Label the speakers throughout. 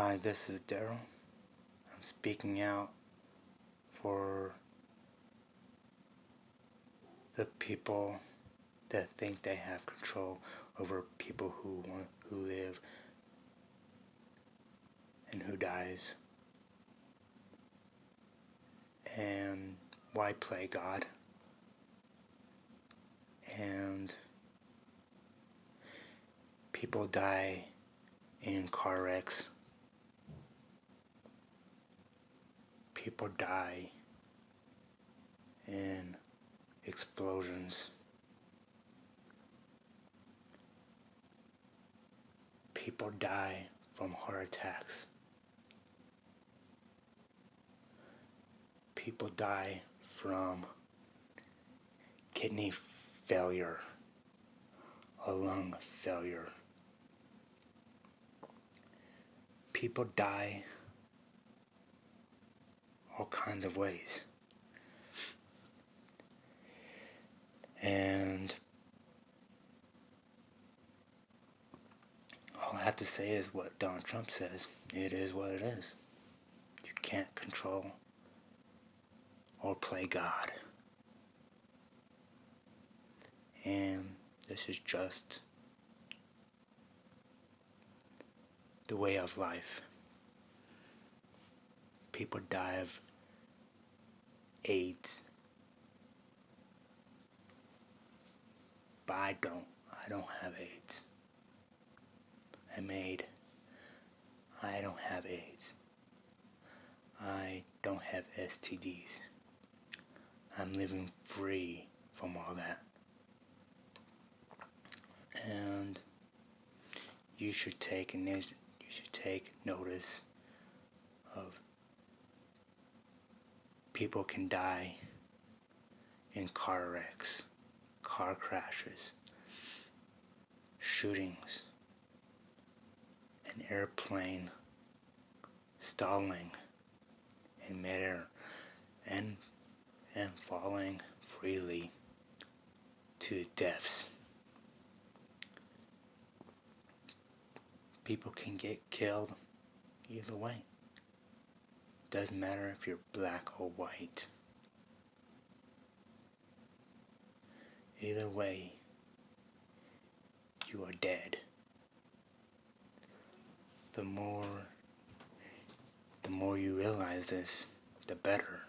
Speaker 1: Hi, this is Daryl. I'm speaking out for the people that think they have control over people who live and who dies. And why play God? And people die in car wrecks. People die in explosions. People die from heart attacks. People die from kidney failure, a lung failure. People die all kinds of ways. And all I have to say is what Donald Trump says. It is what it is. You can't control or play God. And this is just the way of life. People die of AIDS. But I don't. I don't have AIDS. I don't have AIDS. I don't have STDs. I'm living free from all that. And you should take notice of people can die in car wrecks, car crashes, shootings, an airplane stalling in midair and falling freely to deaths. People can get killed either way. Doesn't matter if you're black or white. Either way, you are dead. The more you realize this, the better.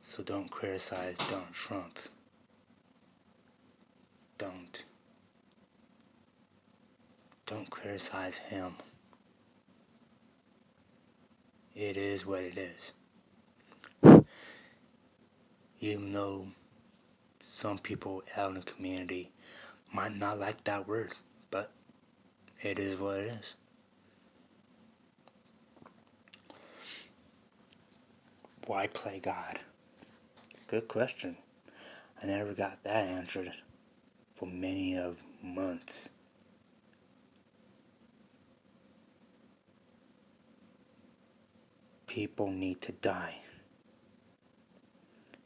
Speaker 1: So don't criticize Donald Trump. Don't criticize him. It is what it is. Even though some people out in the community might not like that word, but it is what it is. Why play God? Good question. I never got that answered for many of months. People need to die.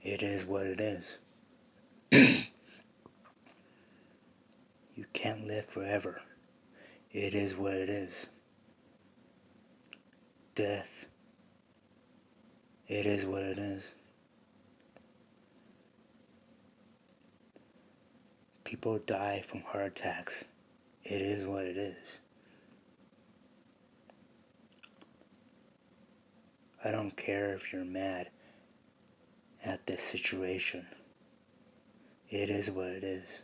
Speaker 1: It is what it is. You can't live forever. It is what it is. Death. It is what it is. People die from heart attacks. It is what it is. I don't care if you're mad at this situation. It is what it is.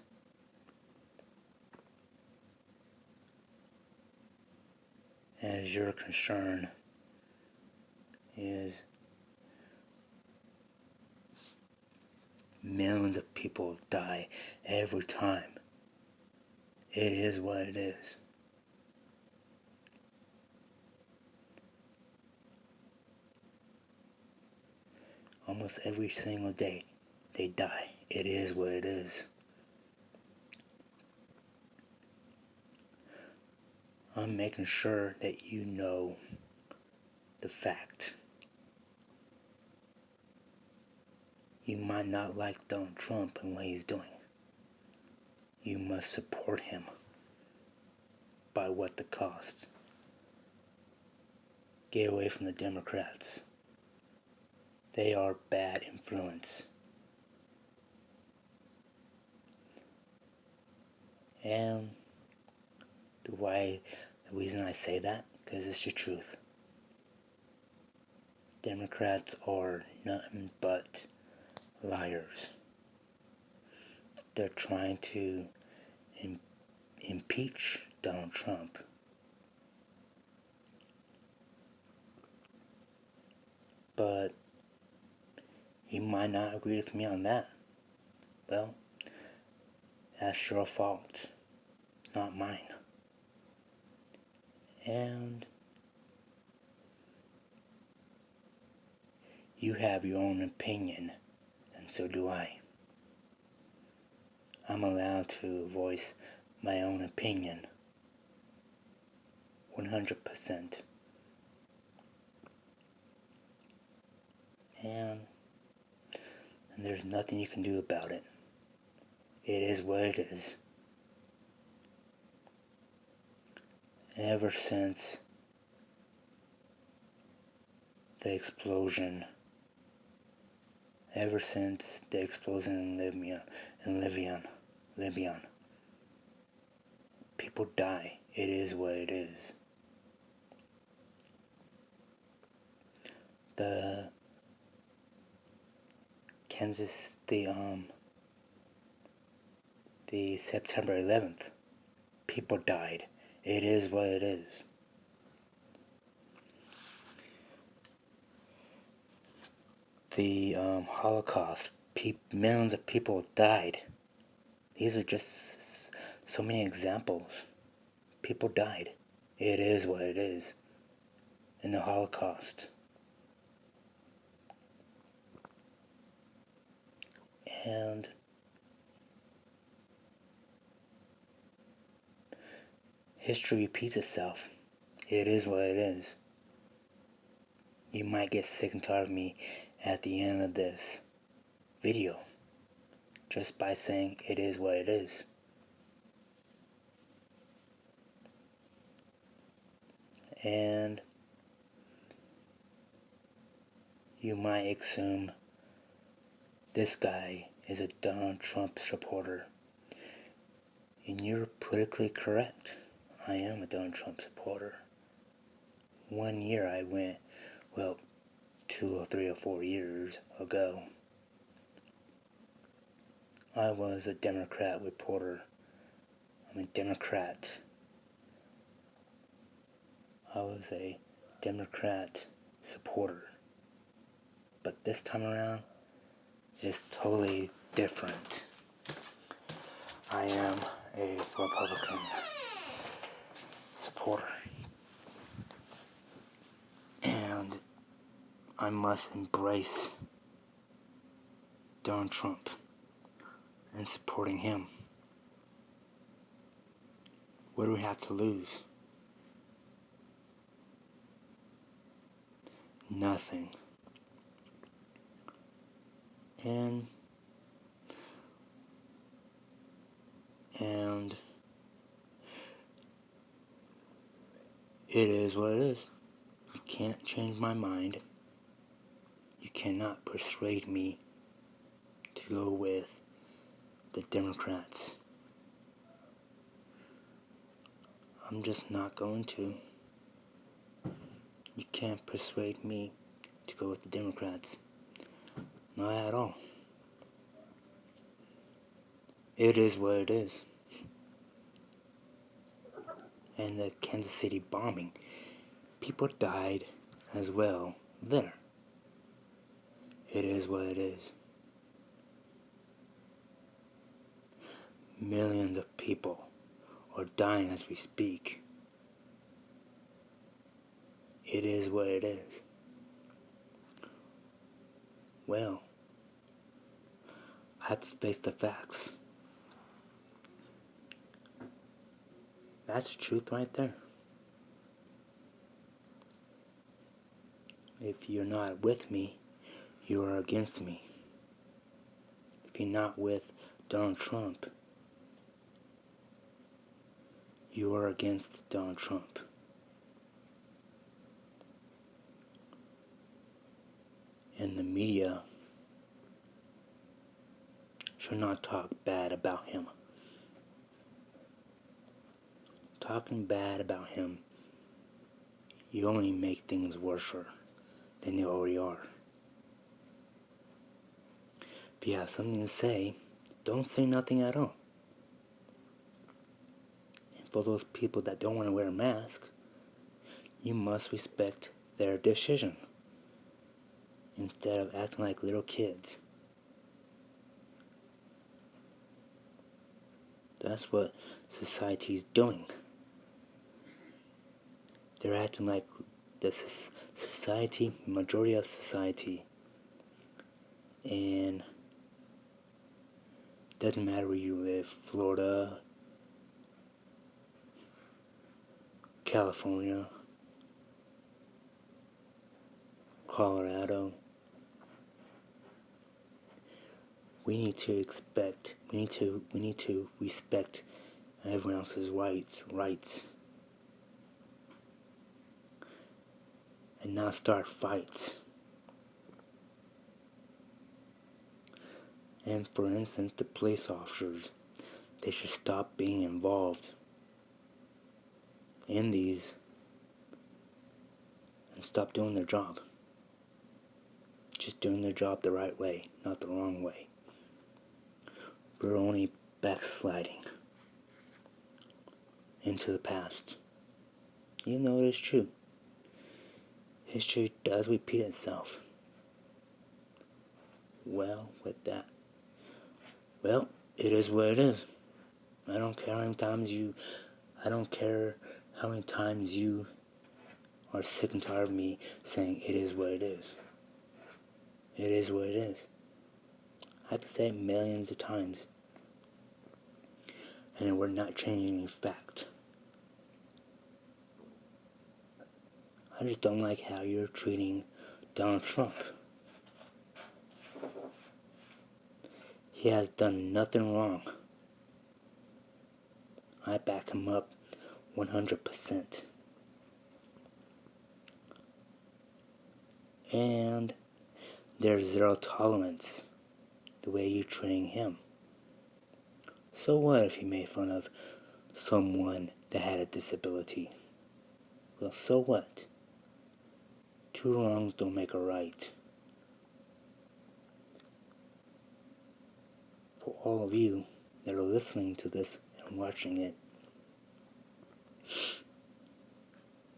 Speaker 1: As your concern is millions of people die every time. It is what it is. Almost every single day they die. It is what it is. I'm making sure that you know the fact. You might not like Donald Trump and what he's doing. You must support him by what the cost. Get away from the Democrats. They are bad influence. And the reason I say that, because it's the truth. Democrats are nothing but liars. They're trying to impeach Donald Trump. But you might not agree with me on that. Well, that's your fault, not mine. And you have your own opinion, and so do I. I'm allowed to voice my own opinion 100%. And there's nothing you can do about it. It is what it is. Ever since the explosion in Libya, people die. It is what it is. The September 11th, people died. It is what it is. The Holocaust, millions of people died. These are just so many examples. People died. It is what it is. In the Holocaust. And history repeats itself. It is what it is. You might get sick and tired of me at the end of this video just by saying it is what it is. And you might assume this guy is a Donald Trump supporter. And you're politically correct. I am a Donald Trump supporter. 1 year I went, 2 or 3 or 4 years ago, I was a Democrat reporter. I'm a Democrat. I was a Democrat supporter. But this time around, it's totally different. I am a Republican supporter. And I must embrace Donald Trump and supporting him. What do we have to lose? Nothing. And it is what it is. You can't change my mind. You cannot persuade me to go with the Democrats. I'm just not going to. You can't persuade me to go with the Democrats. Not at all. It is what it is. And the Kansas City bombing, people died as well there. It is what it is. Millions of people are dying as we speak. It is what it is. Well, I have to face the facts. That's the truth right there. If you're not with me, you are against me. If you're not with Donald Trump, you are against Donald Trump. and the media should not talk bad about him. Talking bad about him, you only make things worse than they already are. If you have something to say, don't say nothing at all. And for those people that don't want to wear a mask, you must respect their decision instead of acting like little kids. That's what society's doing. They're acting like the society, majority of society. And doesn't matter where you live, Florida, California, Colorado. We need to respect everyone else's rights. And not start fights. And for instance, the police officers, they should stop being involved in these and stop doing their job. Just doing their job the right way, not the wrong way. We're only backsliding into the past. You know it is true. History does repeat itself. Well, with that, it is what it is. I don't care how many times you are sick and tired of me saying it is what it is. It is what it is. I have to say it millions of times. And we're not changing any fact. I just don't like how you're treating Donald Trump. He has done nothing wrong. I back him up 100%. And there's zero tolerance the way you're treating him. So what if you made fun of someone that had a disability? Well, so what? Two wrongs don't make a right. For all of you that are listening to this and watching it,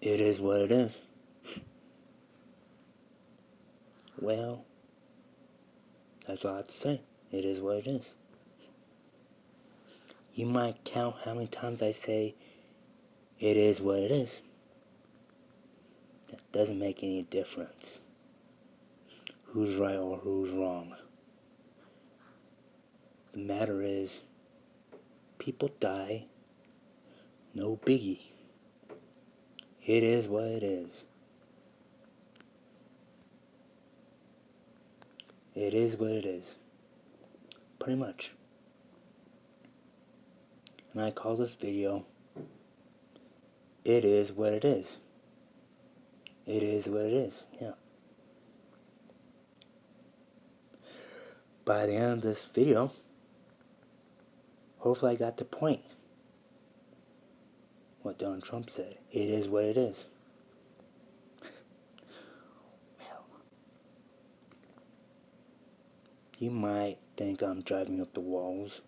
Speaker 1: it is what it is. Well, that's all I have to say. It is what it is. You might count how many times I say, it is what it is. That doesn't make any difference. Who's right or who's wrong. The matter is, people die, no biggie. It is what it is. It is what it is. Pretty much. And I call this video, It Is What It Is. It is what it is, yeah. By the end of this video, hopefully I got the point. What Donald Trump said. It is what it is. Well, you might think I'm driving up the walls.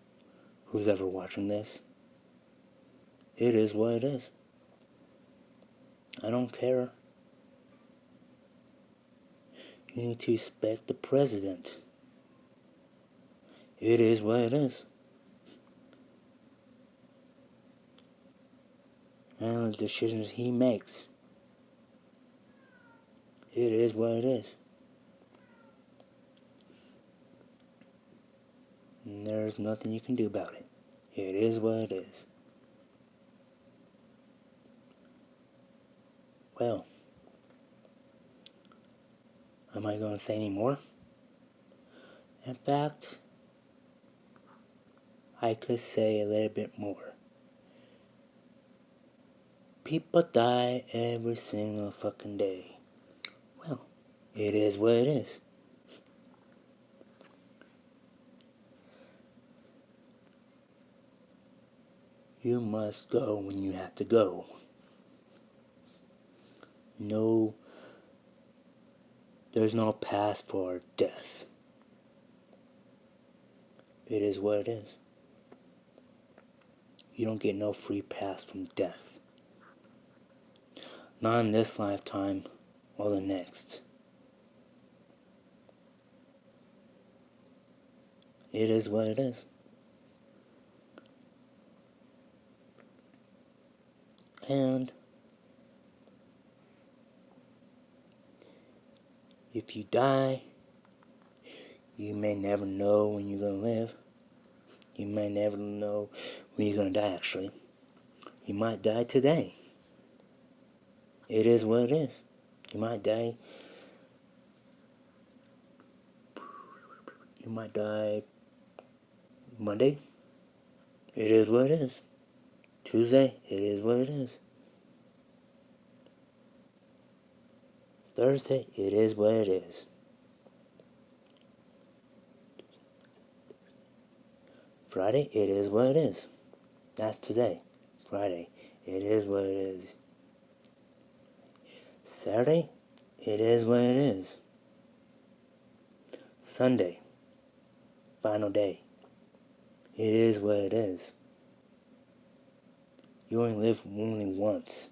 Speaker 1: Who's ever watching this? It is what it is. I don't care. You need to respect the president. It is what it is. And the decisions he makes. It is what it is. And there's nothing you can do about it. It is what it is. Well, am I going to say any more? In fact, I could say a little bit more. People die every single fucking day. Well, it is what it is. You must go when you have to go. No, there's no pass for death. It is what it is. You don't get no free pass from death. Not in this lifetime or the next. It is what it is. And if you die, you may never know when you're going to live. You may never know when you're going to die, actually. You might die today. It is what it is. You might die. You might die Monday. It is what it is. Tuesday. It is what it is. Thursday. It is what it is. Friday. It is what it is. That's today. Friday. It is what it is. Saturday. It is what it is. Sunday. Final day. It is what it is. You only live only once.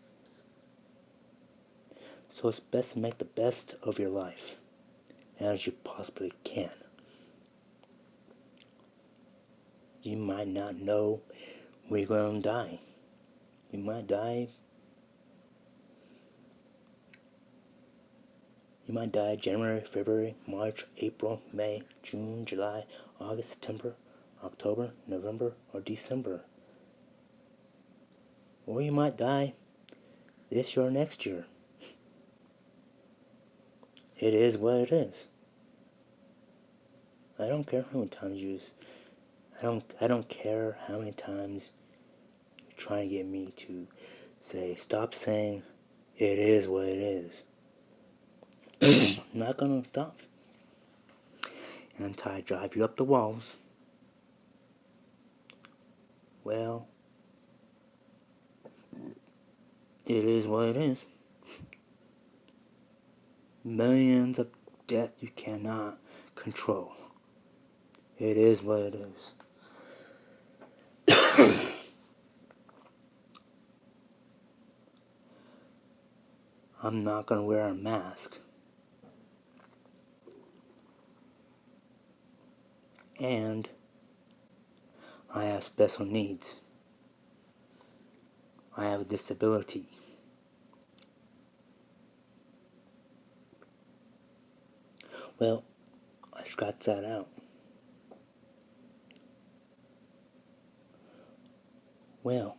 Speaker 1: So it's best to make the best of your life as you possibly can. You might not know when you're going to die. You might die. You might die January, February, March, April, May, June, July, August, September, October, November, or December. Or you might die this year or next year. It is what it is. I don't care how many times I don't care how many times you're trying to get me to say, stop saying it is what it is. I'm not gonna stop until I drive you up the walls. Well, it is what it is. Millions of debt you cannot control. It is what it is. I'm not gonna wear a mask. And I have special needs. I have a disability. Well, I scratched that out. Well,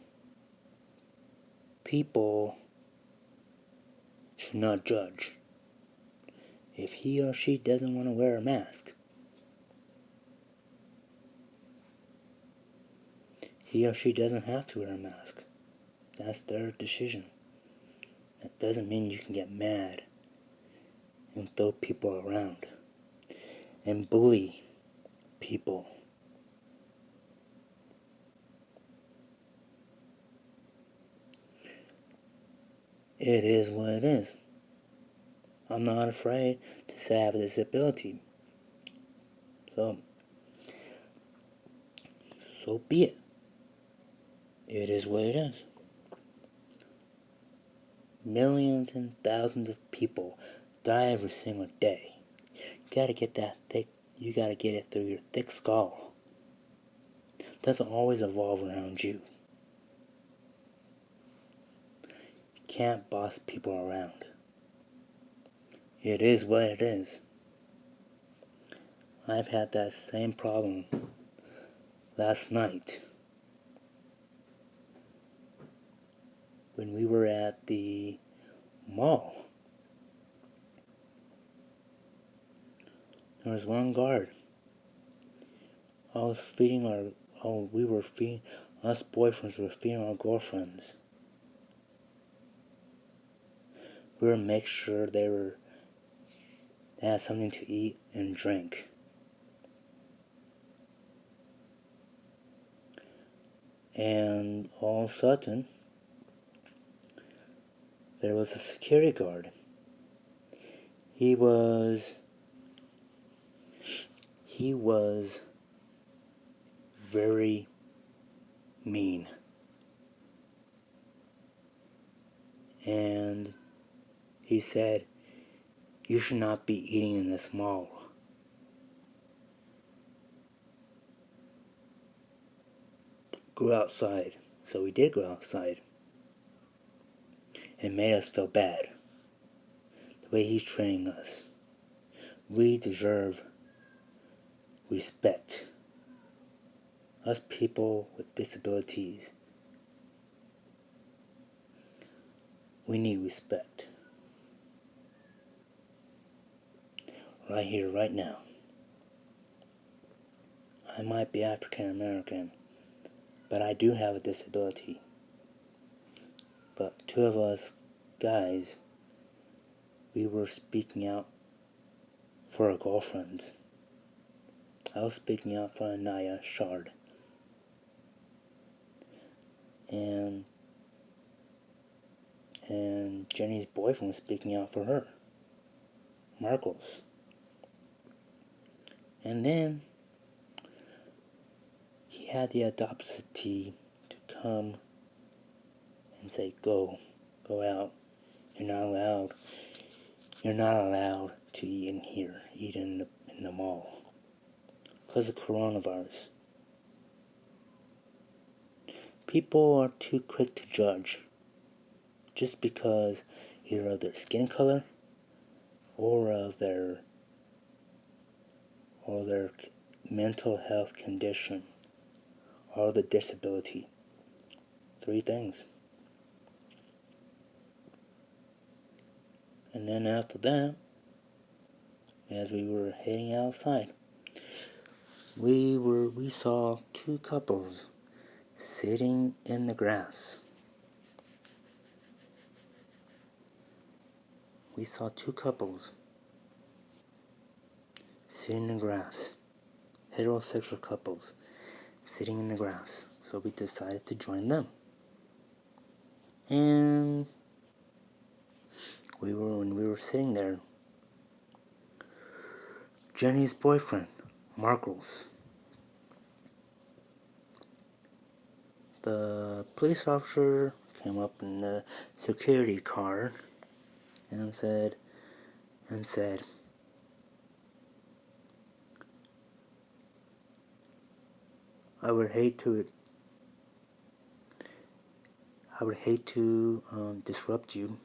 Speaker 1: people should not judge. If he or she doesn't want to wear a mask, he or she doesn't have to wear a mask. That's their decision. That doesn't mean you can get mad and throw people around and bully people. It is what it is. I'm not afraid to say I have a disability. So be it. It is what it is. Millions and thousands of people die every single day. You gotta get it through your thick skull. It doesn't always evolve around you. You can't boss people around. It is what it is. I've had that same problem last night when we were at the mall. There was one guard. Us boyfriends were feeding our girlfriends. We were making sure they had something to eat and drink. And all of a sudden, there was a security guard. He was very mean. And he said, "You should not be eating in this mall." Go outside. So we did go outside. It made us feel bad. The way he's training us. We deserve respect. Us people with disabilities. We need respect. Right here, right now. I might be African American, but I do have a disability. But two of us guys, we were speaking out for our girlfriends. I was speaking out for Anaya Shard. And Jenny's boyfriend was speaking out for her. Marcos. And then he had the audacity to come and say, go out. You're not allowed to eat in here, eat in the mall. Because of coronavirus. People are too quick to judge. Just because either of their skin color or of their mental health condition or the disability. 3 things. And then after that, as we were heading outside, we saw 2 couples sitting in the grass. We saw 2 couples sitting in the grass. Heterosexual couples sitting in the grass. So we decided to join them. And when we were sitting there, Jenny's boyfriend, Marcos, the police officer came up in the security car and said, I would hate to disrupt you,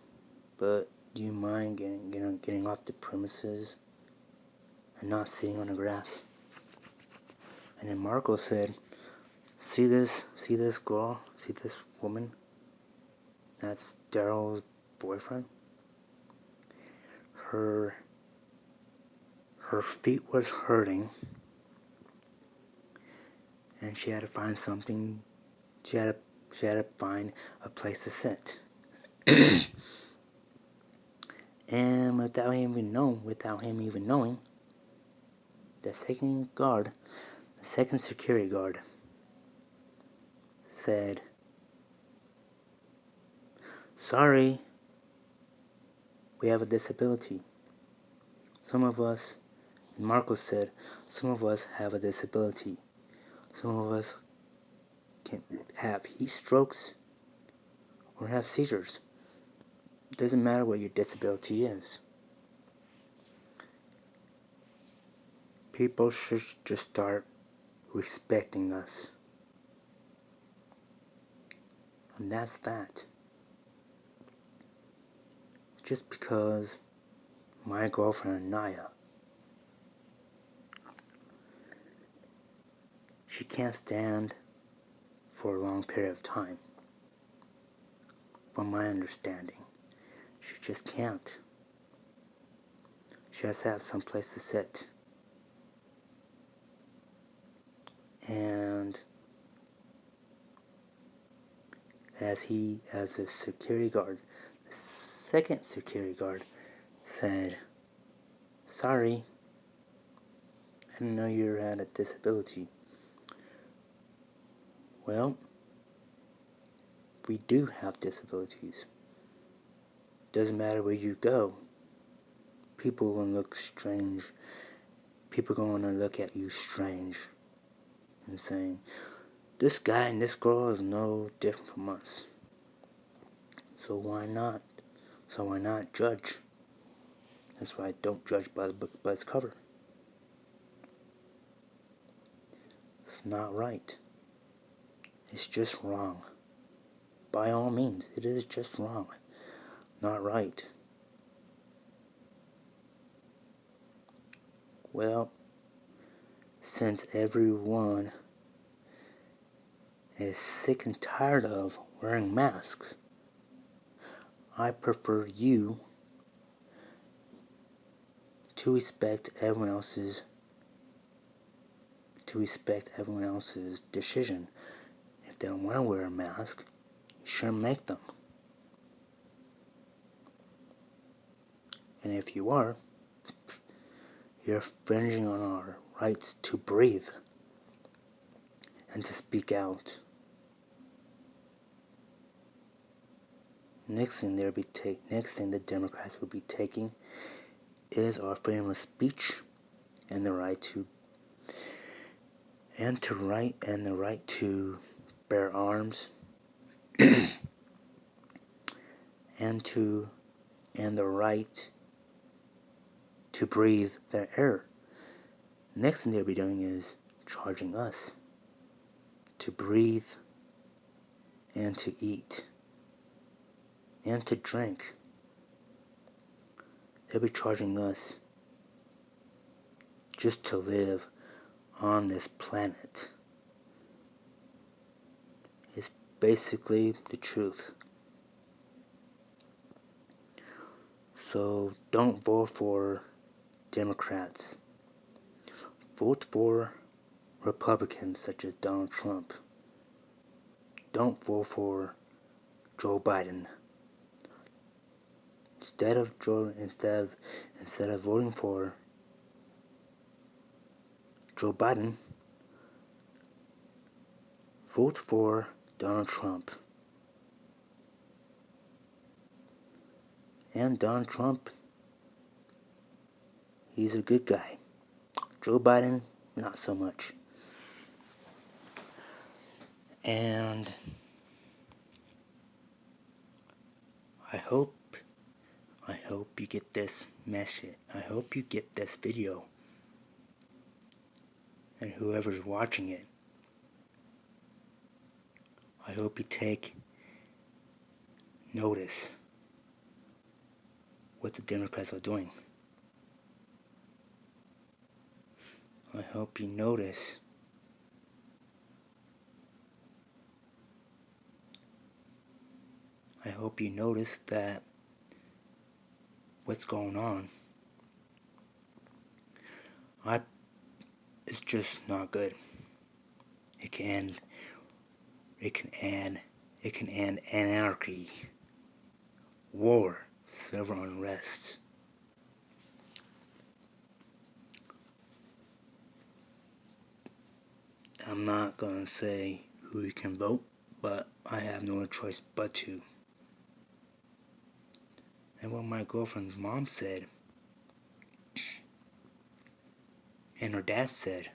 Speaker 1: but do you mind getting off the premises and not sitting on the grass? And then Marco said, see this girl, see this woman? That's Daryl's boyfriend. Her feet was hurting, and she had to find something. She had to find a place to sit. And without him even knowing, the second security guard said, "Sorry, we have a disability. Some of us," and Marcos said, "some of us have a disability. Some of us can have heat strokes or have seizures. It doesn't matter what your disability is. People should just start respecting us." And that's that. Just because my girlfriend Naya, she can't stand for a long period of time. From my understanding, she just can't. She has to have some place to sit. And as the security guard, the second security guard said, "Sorry, I didn't know you had a disability." Well, we do have disabilities. Doesn't matter where you go. People are going to look strange. People are going to look at you strange and saying, this guy and this girl is no different from us. So why not? So why not judge? That's why I don't judge by the book by its cover. It's not right. It's just wrong. By all means, it is just wrong. Not right. Well, since everyone is sick and tired of wearing masks, I prefer you to respect everyone else's decision. If they don't want to wear a mask, you shouldn't make them. And if you are, you're infringing on our rights to breathe and to speak out. Next thing the Democrats will be taking is our freedom of speech and the right to bear arms and the right to breathe their air. Next thing they'll be doing is charging us to breathe and to eat and to drink. They'll be charging us just to live on this planet. It's basically the truth. So don't vote for Democrats. Vote for Republicans such as Donald Trump. Don't vote for Joe Biden. Instead of voting for Joe Biden, vote for Donald Trump. And Donald Trump, he's a good guy. Joe Biden, not so much. And I hope you get this message. I hope you get this video. And whoever's watching it, I hope you take notice what the Democrats are doing. I hope you notice that what's going on, it's just not good. It can end anarchy, war, civil unrest. I'm not gonna say who you can vote, but I have no choice but to. And what my girlfriend's mom said, and her dad said.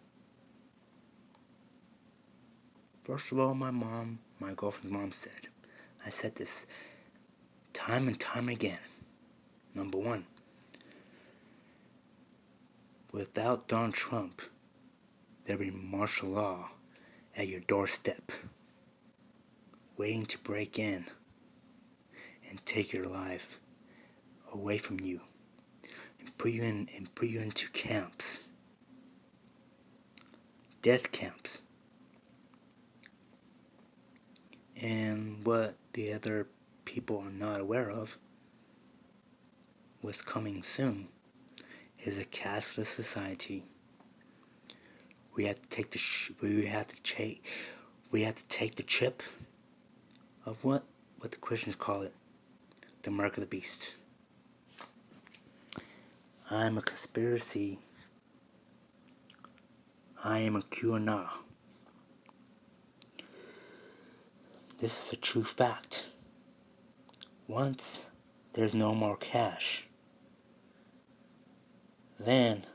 Speaker 1: First of all, my girlfriend's mom said, I said this time and time again. Number one, without Donald Trump, there'd be martial law at your doorstep, waiting to break in and take your life away from you and put you into camps, death camps. And what the other people are not aware of, what's coming soon, is a cashless society. We have to take the chip of what the Christians call it, the mark of the beast. I'm a conspiracy. I am a QAnon. This is a true fact. Once there's no more cash, then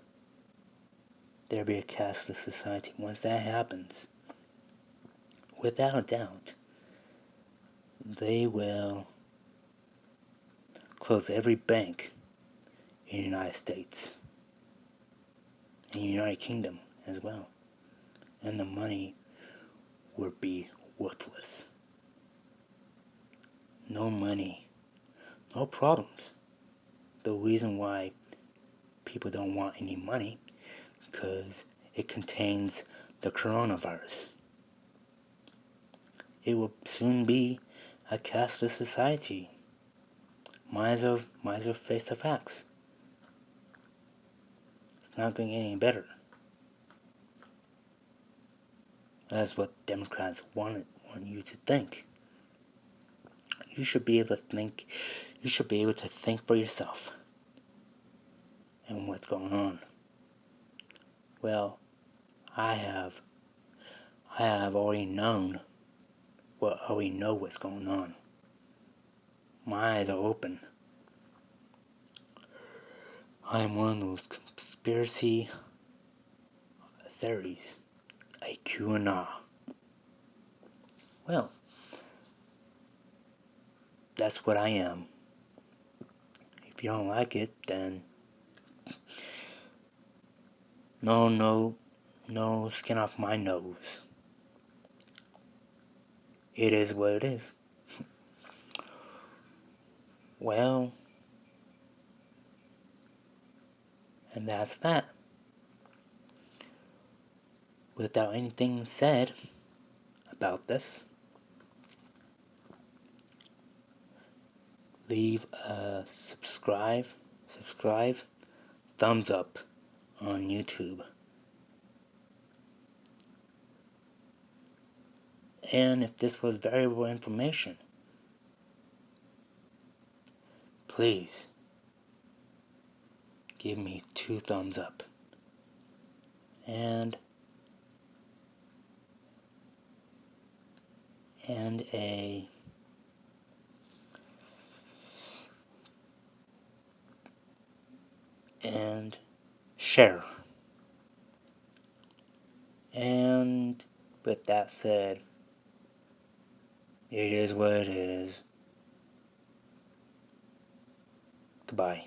Speaker 1: there'll be a cashless society. Once that happens, without a doubt, they will close every bank in the United States and United Kingdom as well. And the money would be worthless. No money, no problems. The reason why people don't want any money, because it contains the coronavirus. It will soon be a cashless society. Might as well face the facts. It's not going to get any better. That's what Democrats want you to think. You should be able to think. You should be able to think for yourself and what's going on. Well, I have already known. Well, I already know what's going on. My eyes are open. I am one of those conspiracy theories. A QAnon. Well, that's what I am. If you don't like it, then no skin off my nose. It is what it is. Well, and that's that. Without anything said about this, leave a subscribe, thumbs up on YouTube. And if this was valuable information, please give me 2 thumbs up. And share. And with that said, it is what it is. Goodbye.